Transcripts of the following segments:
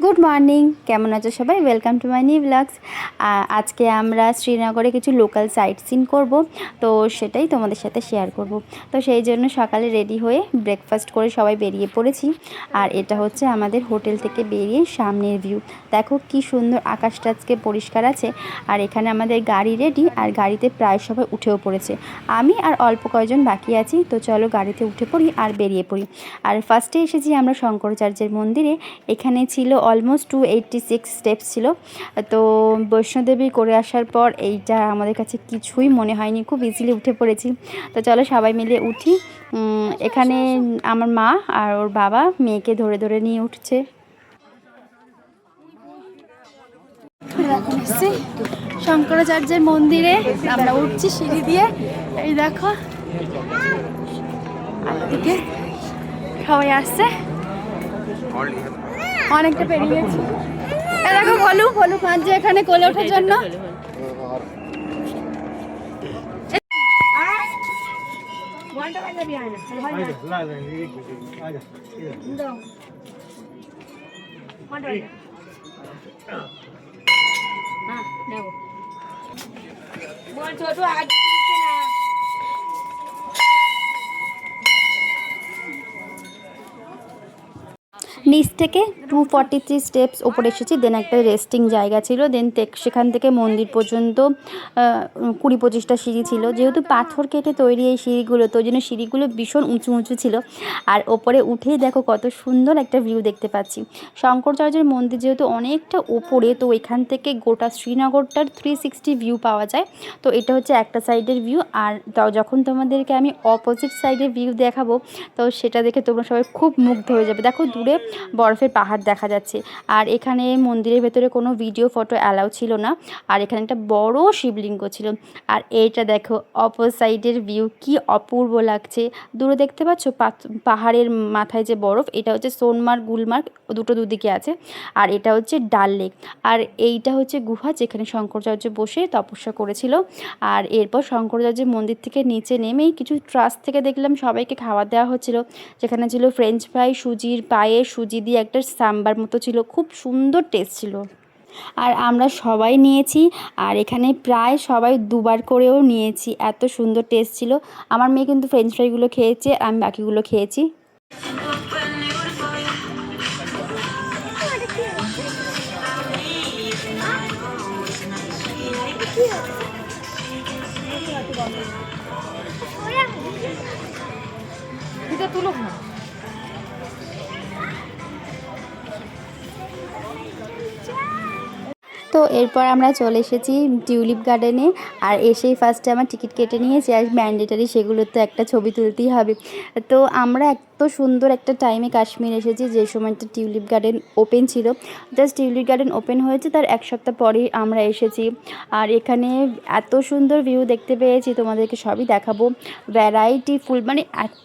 Good morning, কেমন আছো সবাই? Welcome to my new blogs. আজকে আমরা শ্রীনগরে কিছু লোকাল সাইট সিন করব, তো সেটাই তোমাদের সাথে শেয়ার করব। তো সেই জন্য সকালে রেডি হয়ে ব্রেকফাস্ট করে সবাই বেরিয়ে পড়েছি। আর এটা হচ্ছে আমাদের হোটেল থেকে বেরিয়ে সামনের ভিউ। দেখো কি সুন্দর, আকাশটা আজকে পরিষ্কার আছে। আর এখানে আমাদের গাড়ি রেডি, আর গাড়িতে প্রায় সবাই উঠেও পড়েছে। আমি আর অল্প কয়েকজন বাকি আছি, তো চলো গাড়িতে উঠে পড়ি আর বেরিয়ে পড়ি। আর ফার্স্টে এসেছি আমরা শঙ্করাচার্যের মন্দিরে। এখানে ছিল অলমোস্ট 286 স্টেপস ছিল। তো বৈষ্ণোদেবী করে আসার পর এইটা আমাদের কাছে কিছুই মনে হয়নি, খুব ইজিলি উঠে পড়েছি। তো চলো সবাই মিলে উঠি। এখানে আমার মা আর ওর বাবা মেয়েকে ধরে ধরে নিয়ে উঠছে। শঙ্করাচার্যের মন্দিরে আমরা উঠছি সিঁড়ি দিয়ে। এই দেখো এদিকে সবাই আসছে, অনেকটা পেরিয়েছি। দেখো ভলু ভলু কাঁদছে এখানে কোলে ওঠার জন্য। নিচ থেকে 243 স্টেপস ওপরে এসেছি। দেন একটা রেস্টিং জায়গা ছিল। দেন সেখান থেকে মন্দির পর্যন্ত 20-25টা সিঁড়ি ছিল। যেহেতু পাথর কেটে তৈরি এই সিঁড়িগুলো, তো ওই জন্য সিঁড়িগুলো ভীষণ উঁচু উঁচু ছিল। আর ওপরে উঠেই দেখো কত সুন্দর একটা ভিউ দেখতে পাচ্ছি। শঙ্করাচার্যের মন্দির যেহেতু অনেকটা ওপরে, তো এখান থেকে গোটা শ্রীনগরটার 360 ভিউ পাওয়া যায়। তো এটা হচ্ছে একটা সাইডের ভিউ। আর যখন তোমাদেরকে আমি অপোজিট সাইডের ভিউ দেখাবো, তো সেটা দেখে তোমরা সবাই খুব মুগ্ধ হয়ে যাবে। দেখো দূরে বরফের পাহাড় দেখা যাচ্ছে। আর এখানে মন্দিরের ভেতরে কোনো ভিডিও ফটো অ্যালাউ ছিল না। আর এখানে একটা বড় শিবলিঙ্গ ছিল। আর এইটা দেখো অপর সাইডের ভিউ, কি অপূর্ব লাগছে। দূরে দেখতে পাচ্ছ পাহাড়ের মাথায় যে বরফ, এটা হচ্ছে সোনমার্গ গুলমার্গ, দুটো দুদিকে আছে। আর এটা হচ্ছে ডাল লেক। আর এইটা হচ্ছে গুহা যেখানে শঙ্করাচার্য বসে তপস্যা করেছিল। আর এরপর শঙ্করাচার্যের মন্দির থেকে নিচে নেমেই কিছু ট্রাস্ট থেকে দেখলাম সবাইকে খাবার দেওয়া হচ্ছিল। যেখানে ছিল ফ্রেঞ্চ ফ্রাই, সুজির পায়ে সুজি দিয়ে একটা সাম্বার মতো ছিল, খুব সুন্দর টেস্ট ছিল। আর আমরা সবাই নিয়েছি। আর এখানে প্রায় সবাই দুবার করেও নিয়েছি, এত সুন্দর টেস্ট ছিল। আমার মেয়ে কিন্তু ফ্রেঞ্চ ফ্রাইগুলো খেয়েছে, আমি বাকিগুলো খেয়েছি। তুলো না। তো এরপর আমরা চলে এসেছি টিউলিপ গার্ডেনে। আর এসেই ফার্স্টে আমার টিকিট কেটে নিয়েছি, আর ম্যান্ডেটারি সেগুলো তো একটা ছবি তুলতেই হবে। তো আমরা এত সুন্দর একটা টাইমে কাশ্মীর এসেছি, যে সময়টা টিউলিপ গার্ডেন ওপেন ছিল। জাস্ট টিউলিপ গার্ডেন ওপেন হয়েছে তার এক সপ্তাহ পরেই আমরা এসেছি। আর এখানে এত সুন্দর ভিউ দেখতে পেয়েছি, তোমাদেরকে সবই দেখাবো। ভ্যারাইটি ফুল, মানে এত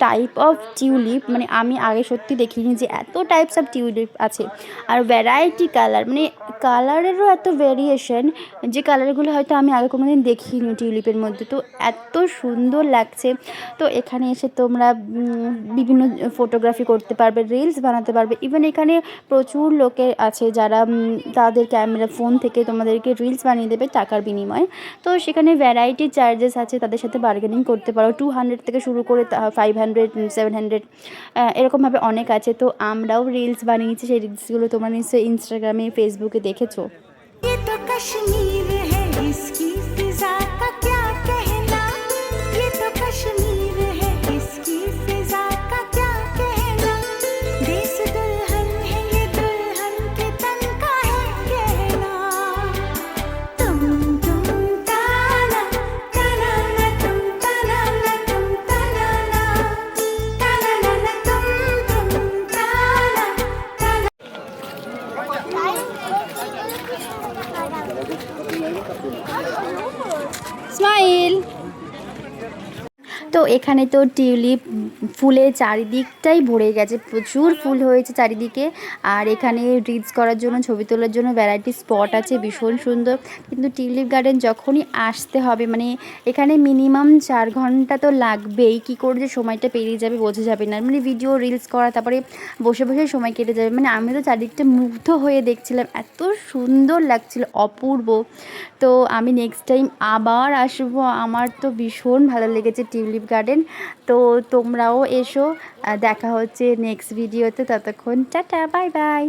টাইপ অফ টিউলিপ, মানে আমি আগে সত্যি দেখিনি যে এত টাইপস অফ টিউলিপ আছে। আর ভ্যারাইটি কালার, মানে কালারেরও এত ভেরিয়েশন, যে কালারগুলো হয়তো আমি আগে কোনো দিন দেখিনি টিউলিপের মধ্যে। তো এত সুন্দর লাগছে। তো এখানে এসে তোমরা বিভিন্ন ফটোগ্রাফি করতে পারবে, রিলস বানাতে পারবে। ইভেন এখানে প্রচুর লোকে আছে যারা তাদের ক্যামেরা ফোন থেকে তোমাদেরকে রিলস বানিয়ে দেবে টাকার বিনিময়ে। তো সেখানে ভ্যারাইটি চার্জেস আছে, তাদের সাথে বার্গেনিং করতে পারো। 200 থেকে শুরু করে 500, 700 এরকমভাবে অনেক আছে। তো আমরাও রিলস বানিয়েছি, সেই রিলসগুলো তোমরা নিশ্চয়ই ইনস্টাগ্রামে, ফেসবুকে দেখেছো। এখানে তো টিউলিপ ফুলে চারিদিকটাই ভরে গেছে, প্রচুর ফুল হয়েছে চারিদিকে। আর এখানে রিলস করার জন্য, ছবি তোলার জন্য ভ্যারাইটি স্পট আছে, ভীষণ সুন্দর। কিন্তু টিউলিপ গার্ডেন যখনই আসতে হবে, মানে এখানে মিনিমাম 4 ঘন্টা তো লাগবেই। কী করে যে সময়টা পেরিয়ে যাবে বোঝা যাবে না, মানে ভিডিও রিলস করা, তারপরে বসে বসে সময় কেটে যাবে। মানে আমি তো চারিদিকটা মুগ্ধ হয়ে দেখছিলাম, এত সুন্দর লাগছিল, অপূর্ব। তো আমি নেক্সট টাইম আবার আসবো, আমার তো ভীষণ ভালো লেগেছে টিউলিপ গার্ডেন। তো তোমরাও এসো, দেখা হচ্ছে নেক্সট ভিডিওতে, ততক্ষণ টাটা, বাই বাই।